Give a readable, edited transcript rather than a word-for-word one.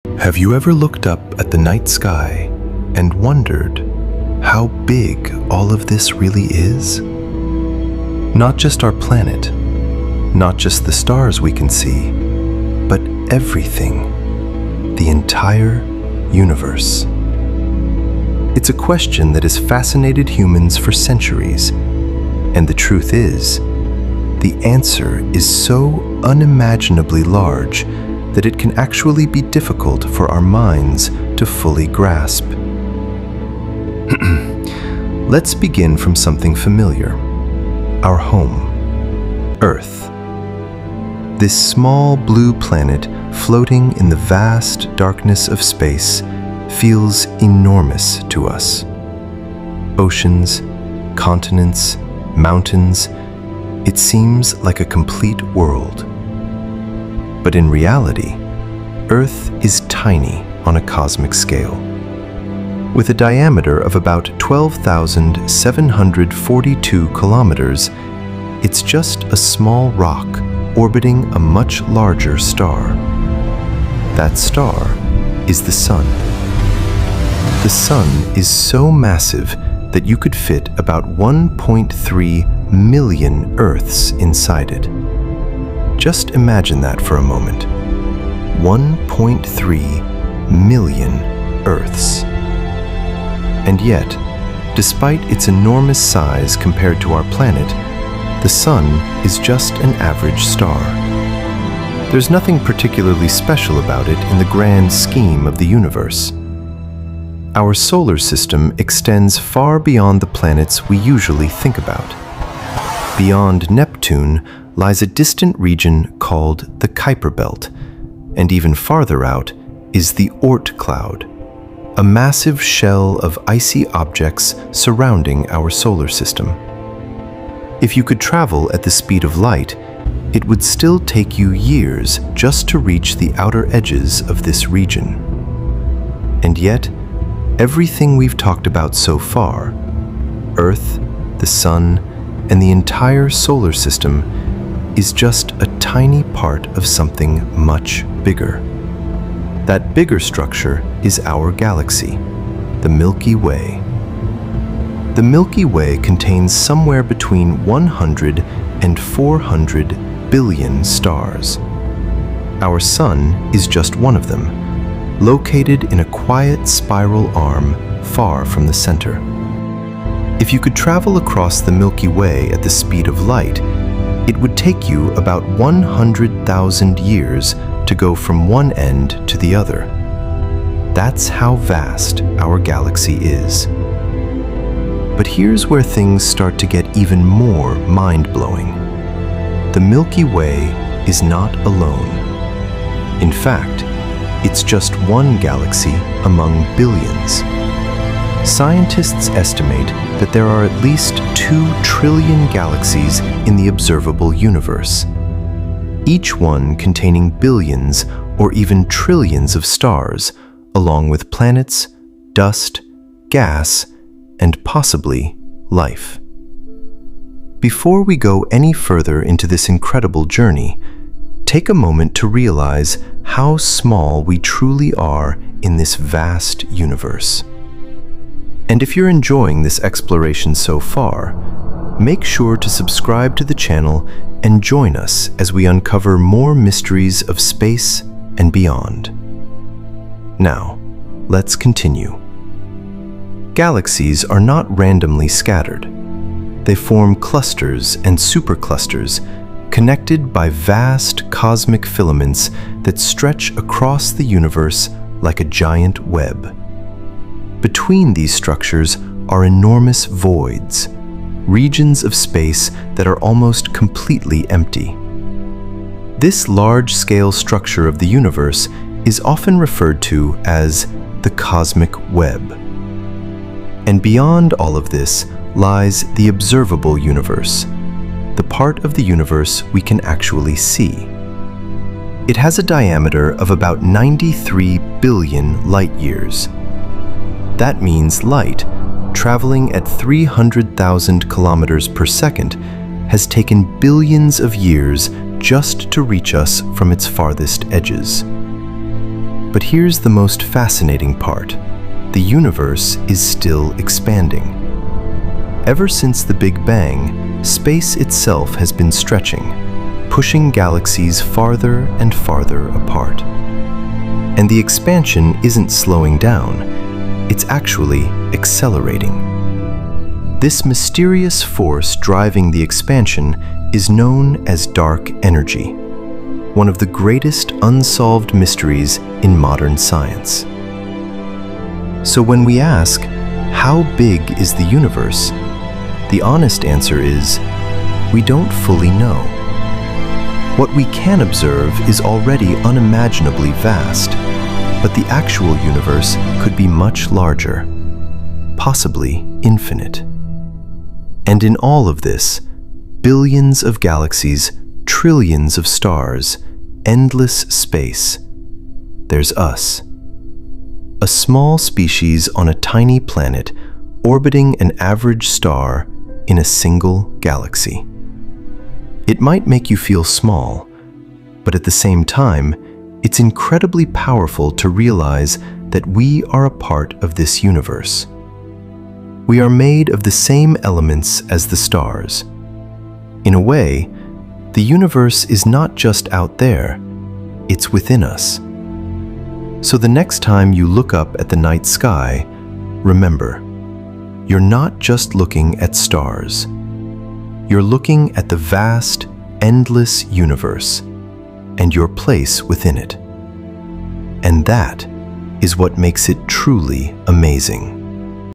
Have you ever looked up at the night sky and wondered how big all of this really is? Not just our planet, not just the stars we can see, but everything, the entire universe. It's a question that has fascinated humans for centuries, and the truth is, the answer is so unimaginably large that it can actually be difficult for our minds to fully grasp. Let's begin from something familiar, our home, Earth. This small blue planet floating in the vast darkness of space feels enormous to us. Oceans, continents, mountains, it seems like a complete world. But in reality, Earth is tiny on a cosmic scale. With a diameter of about 12,742 kilometers, it's just a small rock orbiting a much larger star. That star is the Sun. The Sun is so massive that you could fit about 1.3 million Earths inside it. Just imagine that for a moment. 1.3 million Earths. And yet, despite its enormous size compared to our planet, the Sun is just an average star. There's nothing particularly special about it in the grand scheme of the universe. Our solar system extends far beyond the planets we usually think about. Beyond Neptune lies a distant region called the Kuiper Belt, and even farther out is the Oort cloud, a massive shell of icy objects surrounding our solar system. If you could travel at the speed of light, it would still take you years just to reach the outer edges of this region. And yet, everything we've talked about so far, Earth, the Sun, and the entire solar system, is just a tiny part of something much bigger. That bigger structure is our galaxy, the Milky Way. The Milky Way contains somewhere between 100 and 400 billion stars. Our Sun is just one of them, located in a quiet spiral arm far from the center. If you could travel across the Milky Way at the speed of light, it would take you about 100,000 years to go from one end to the other. That's how vast our galaxy is. But here's where things start to get even more mind-blowing. The Milky Way is not alone. In fact, it's just one galaxy among billions. Scientists estimate that there are at least 2 trillion galaxies in the observable universe, each one containing billions or even trillions of stars, along with planets, dust, gas, and possibly life. Before we go any further into this incredible journey, take a moment to realize how small we truly are in this vast universe. And if you're enjoying this exploration so far, make sure to subscribe to the channel and join us as we uncover more mysteries of space and beyond. Now, let's continue. Galaxies are not randomly scattered. They form clusters and superclusters connected by vast cosmic filaments that stretch across the universe like a giant web. Between these structures are enormous voids, regions of space that are almost completely empty. This large-scale structure of the universe is often referred to as the cosmic web. And beyond all of this lies the observable universe, the part of the universe we can actually see. It has a diameter of about 93 billion light-years. That means light, traveling at 300,000 kilometers per second, has taken billions of years just to reach us from its farthest edges. But here's the most fascinating part. The universe is still expanding. Ever since the Big Bang, space itself has been stretching, pushing galaxies farther and farther apart. And the expansion isn't slowing down, it's actually accelerating. This mysterious force driving the expansion is known as dark energy, one of the greatest unsolved mysteries in modern science. So when we ask, how big is the universe? The honest answer is, we don't fully know. What we can observe is already unimaginably vast, but the actual universe could be much larger, possibly infinite. And in all of this, billions of galaxies, trillions of stars, endless space, there's us. A small species on a tiny planet orbiting an average star in a single galaxy. It might make you feel small, but at the same time, it's incredibly powerful to realize that we are a part of this universe. We are made of the same elements as the stars. In a way, the universe is not just out there, it's within us. So the next time you look up at the night sky, remember, you're not just looking at stars. You're looking at the vast, endless universe and your place within it. And that is what makes it truly amazing.